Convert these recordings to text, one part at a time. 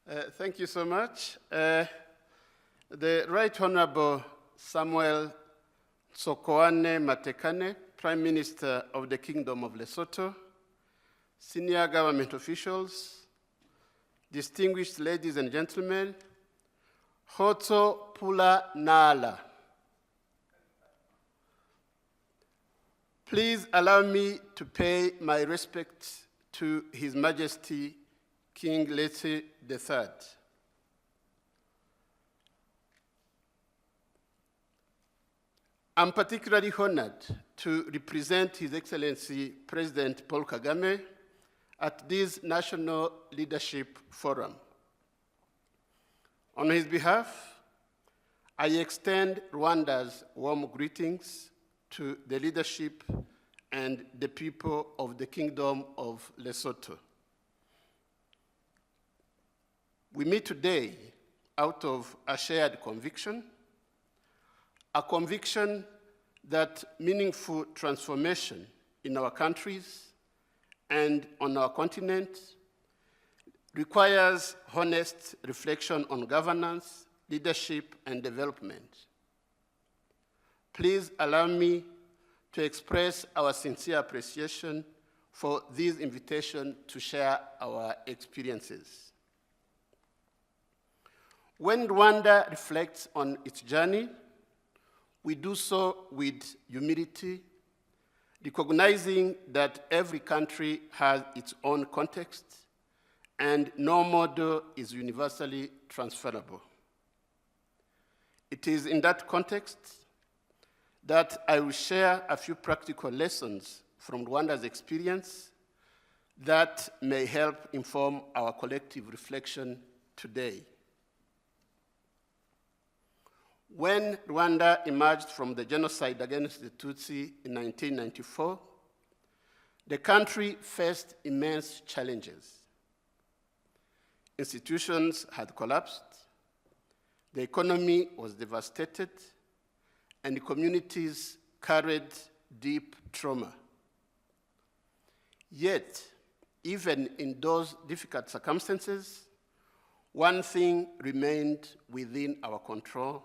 Thank you so much. The Right Honorable Samuel Tsokoane Matekane, Prime Minister of the Kingdom of Lesotho, senior government officials, distinguished ladies and gentlemen, Hoto Pula Nala. Please allow me to pay my respects to His Majesty King Letsie III. I'm particularly honored to represent His Excellency President Paul Kagame at this National Leadership Forum. On his behalf, I extend Rwanda's warm greetings to the leadership and the people of the Kingdom of Lesotho. We meet today out of a shared conviction, a conviction that meaningful transformation in our countries and on our continent requires honest reflection on governance, leadership, and development. Please allow me to express our sincere appreciation for this invitation to share our experiences. When Rwanda reflects on its journey, we do so with humility, recognizing that every country has its own context and no model is universally transferable. It is in that context that I will share a few practical lessons from Rwanda's experience that may help inform our collective reflection today. When Rwanda emerged from the genocide against the Tutsi in 1994, the country faced immense challenges. Institutions had collapsed, the economy was devastated, and communities carried deep trauma. Yet, even in those difficult circumstances, one thing remained within our control,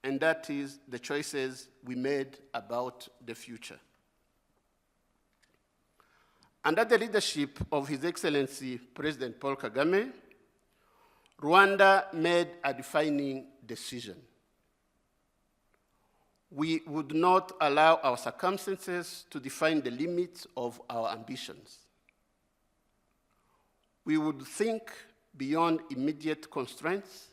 and that is the choices we made about the future. Under the leadership of His Excellency President Paul Kagame, Rwanda made a defining decision. We would not allow our circumstances to define the limits of our ambitions. We would think beyond immediate constraints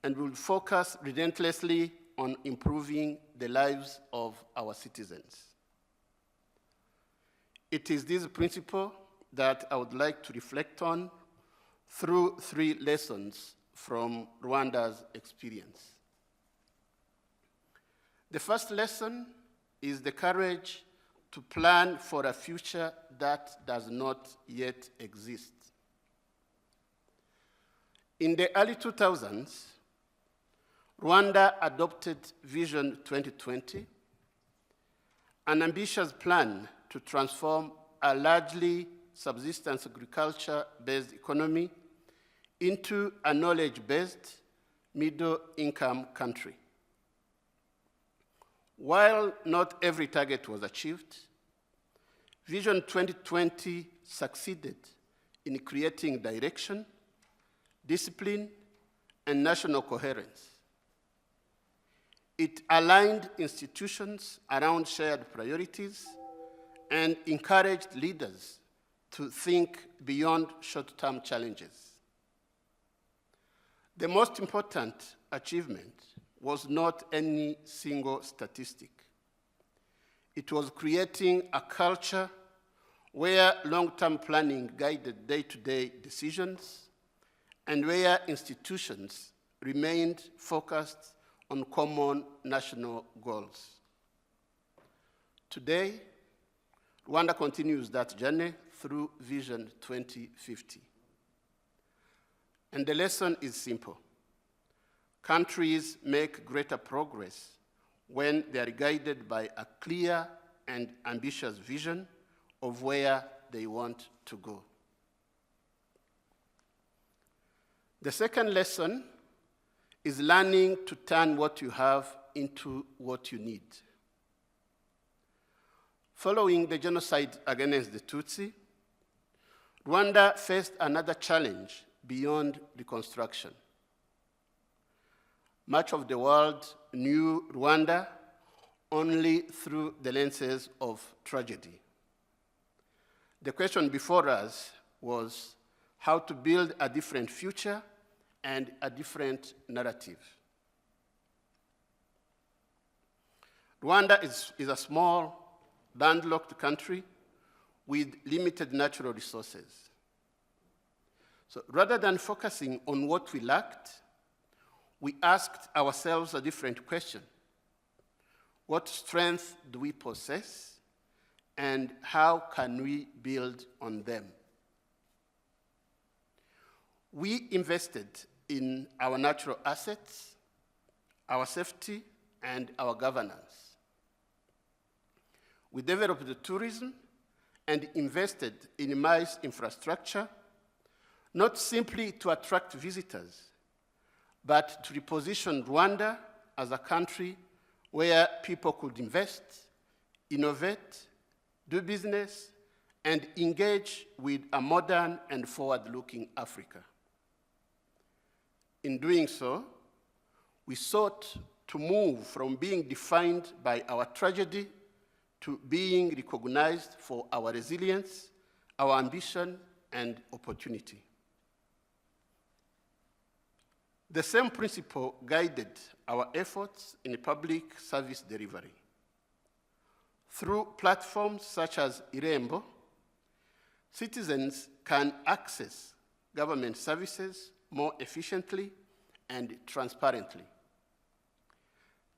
and will focus relentlessly on improving the lives of our citizens. It is this principle that I would like to reflect on through 3 lessons from Rwanda's experience. The first lesson is the courage to plan for a future that does not yet exist. In the early 2000s, Rwanda adopted Vision 2020, an ambitious plan to transform a largely subsistence agriculture-based economy into a knowledge-based, middle-income country. While not every target was achieved, Vision 2020 succeeded in creating direction, discipline, and national coherence. It aligned institutions around shared priorities and encouraged leaders to think beyond short-term challenges. The most important achievement was not any single statistic. It was creating a culture where long-term planning guided day-to-day decisions and where institutions remained focused on common national goals. Today, Rwanda continues that journey through Vision 2050. And the lesson is simple. Countries make greater progress when they are guided by a clear and ambitious vision of where they want to go. The second lesson is learning to turn what you have into what you need. Following the genocide against the Tutsi, Rwanda faced another challenge beyond reconstruction. Much of the world knew Rwanda only through the lenses of tragedy. The question before us was how to build a different future and a different narrative. Rwanda is a small, landlocked country with limited natural resources. So rather than focusing on what we lacked, we asked ourselves a different question. What strengths do we possess, and how can we build on them? We invested in our natural assets, our safety, and our governance. We developed the tourism and invested in mass infrastructure, not simply to attract visitors, but to reposition Rwanda as a country where people could invest, innovate, do business, and engage with a modern and forward-looking Africa. In doing so, we sought to move from being defined by our tragedy to being recognized for our resilience, our ambition, and opportunity. The same principle guided our efforts in public service delivery. Through platforms such as Irembo, citizens can access government services more efficiently and transparently.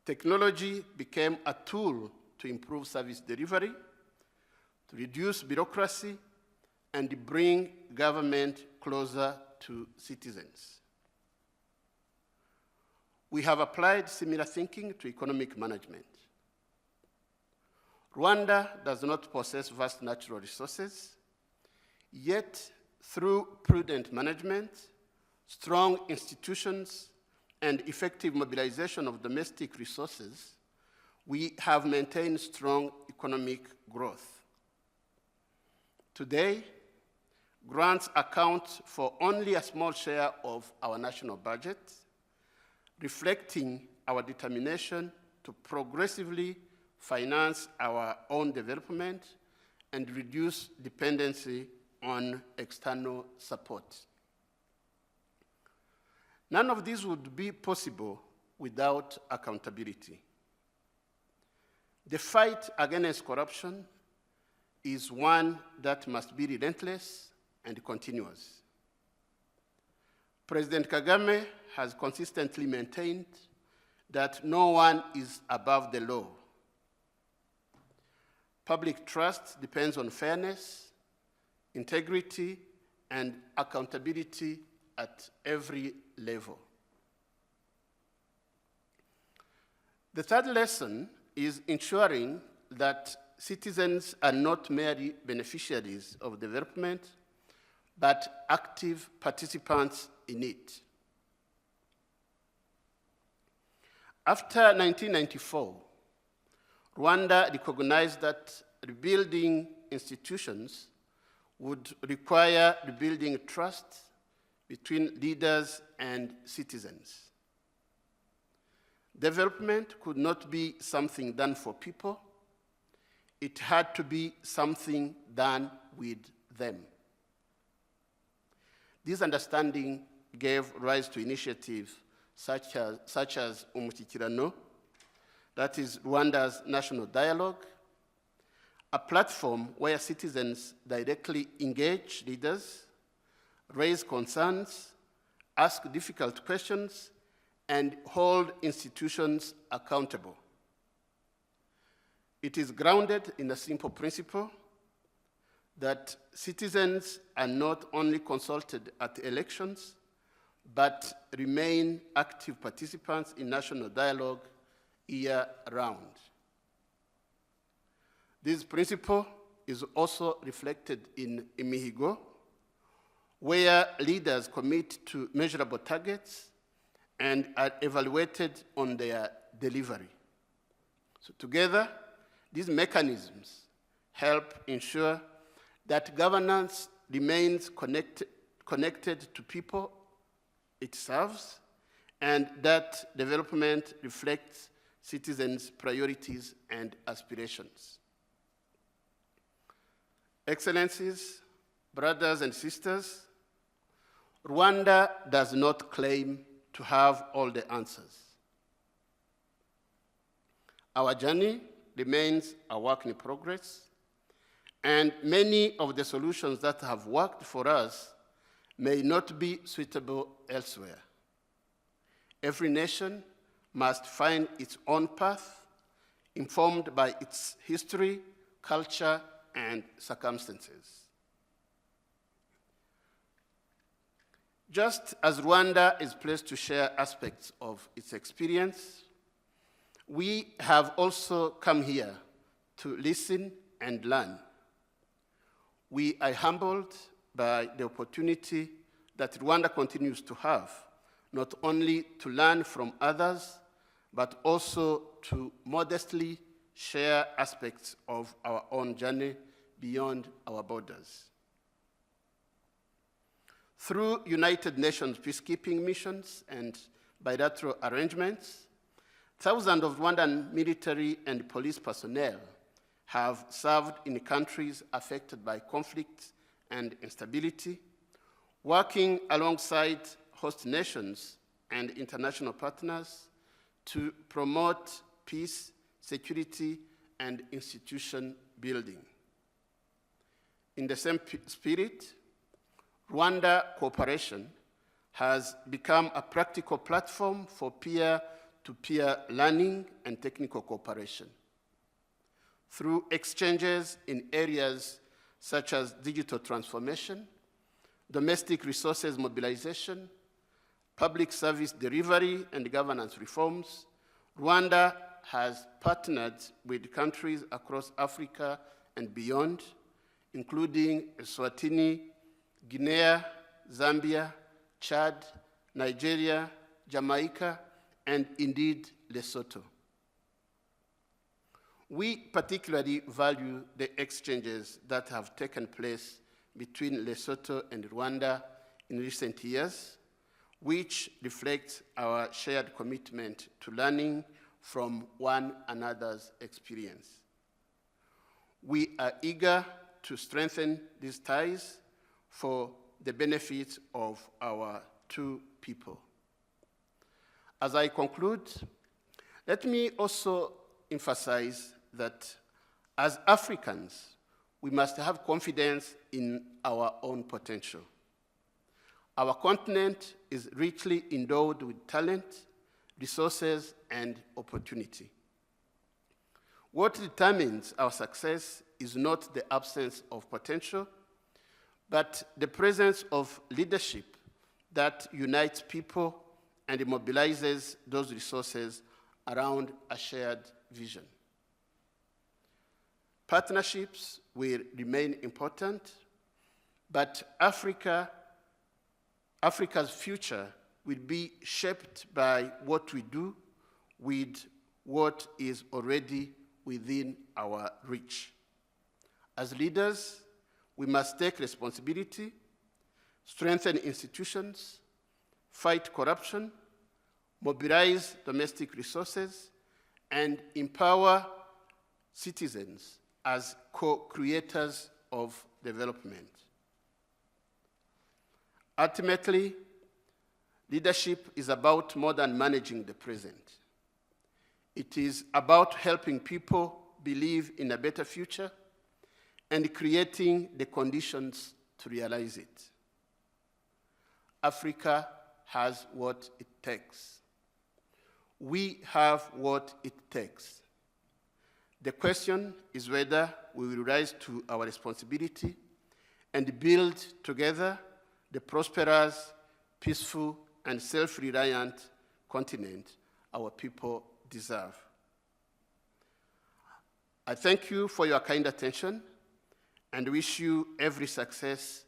Technology became a tool to improve service delivery, to reduce bureaucracy, and bring government closer to citizens. We have applied similar thinking to economic management. Rwanda does not possess vast natural resources, yet through prudent management, strong institutions, and effective mobilization of domestic resources, we have maintained strong economic growth. Today, grants account for only a small share of our national budget, reflecting our determination to progressively finance our own development and reduce dependency on external support. None of this would be possible without accountability. The fight against corruption is one that must be relentless and continuous. President Kagame has consistently maintained that no one is above the law. Public trust depends on fairness, integrity, and accountability at every level. The third lesson is ensuring that citizens are not merely beneficiaries of development, but active participants in it. After 1994, Rwanda recognized that rebuilding institutions would require rebuilding trust between leaders and citizens. Development could not be something done for people. It had to be something done with them. This understanding gave rise to initiatives such as Umushyikirano, that is Rwanda's national dialogue, a platform where citizens directly engage leaders, raise concerns, ask difficult questions, and hold institutions accountable. It is grounded in a simple principle that citizens are not only consulted at elections, but remain active participants in national dialogue year-round. This principle is also reflected in Imihigo, where leaders commit to measurable targets and are evaluated on their delivery. So together, these mechanisms help ensure that governance remains connected to people it serves, and that development reflects citizens' priorities and aspirations. Excellencies, brothers and sisters, Rwanda does not claim to have all the answers. Our journey remains a work in progress, and many of the solutions that have worked for us may not be suitable elsewhere. Every nation must find its own path, informed by its history, culture, and circumstances. Just as Rwanda is placed to share aspects of its experience, we have also come here to listen and learn. We are humbled by the opportunity that Rwanda continues to have, not only to learn from others, but also to modestly share aspects of our own journey beyond our borders. Through United Nations peacekeeping missions and bilateral arrangements, thousands of Rwandan military and police personnel have served in countries affected by conflict and instability, working alongside host nations and international partners to promote peace, security, and institution building. In the same spirit, Rwanda cooperation has become a practical platform for peer-to-peer learning and technical cooperation. Through exchanges in areas such as digital transformation, domestic resources mobilization, public service delivery, and governance reforms, Rwanda has partnered with countries across Africa and beyond, including Eswatini, Guinea, Zambia, Chad, Nigeria, Jamaica, and indeed Lesotho. We particularly value the exchanges that have taken place between Lesotho and Rwanda in recent years, which reflects our shared commitment to learning from one another's experience. We are eager to strengthen these ties for the benefit of our two people. As I conclude, let me also emphasize that as Africans, we must have confidence in our own potential. Our continent is richly endowed with talent, resources, and opportunity. What determines our success is not the absence of potential, but the presence of leadership that unites people and mobilizes those resources around a shared vision. Partnerships will remain important, but Africa's future will be shaped by what we do with what is already within our reach. As leaders, we must take responsibility, strengthen institutions, fight corruption, mobilize domestic resources, and empower citizens as co-creators of development. Ultimately, leadership is about more than managing the present. It is about helping people believe in a better future and creating the conditions to realize it. Africa has what it takes. We have what it takes. The question is whether we will rise to our responsibility and build together the prosperous, peaceful, and self-reliant continent our people deserve. I thank you for your kind attention and wish you every success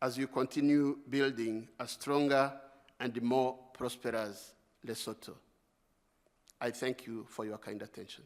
as you continue building a stronger and more prosperous Lesotho. I thank you for your kind attention.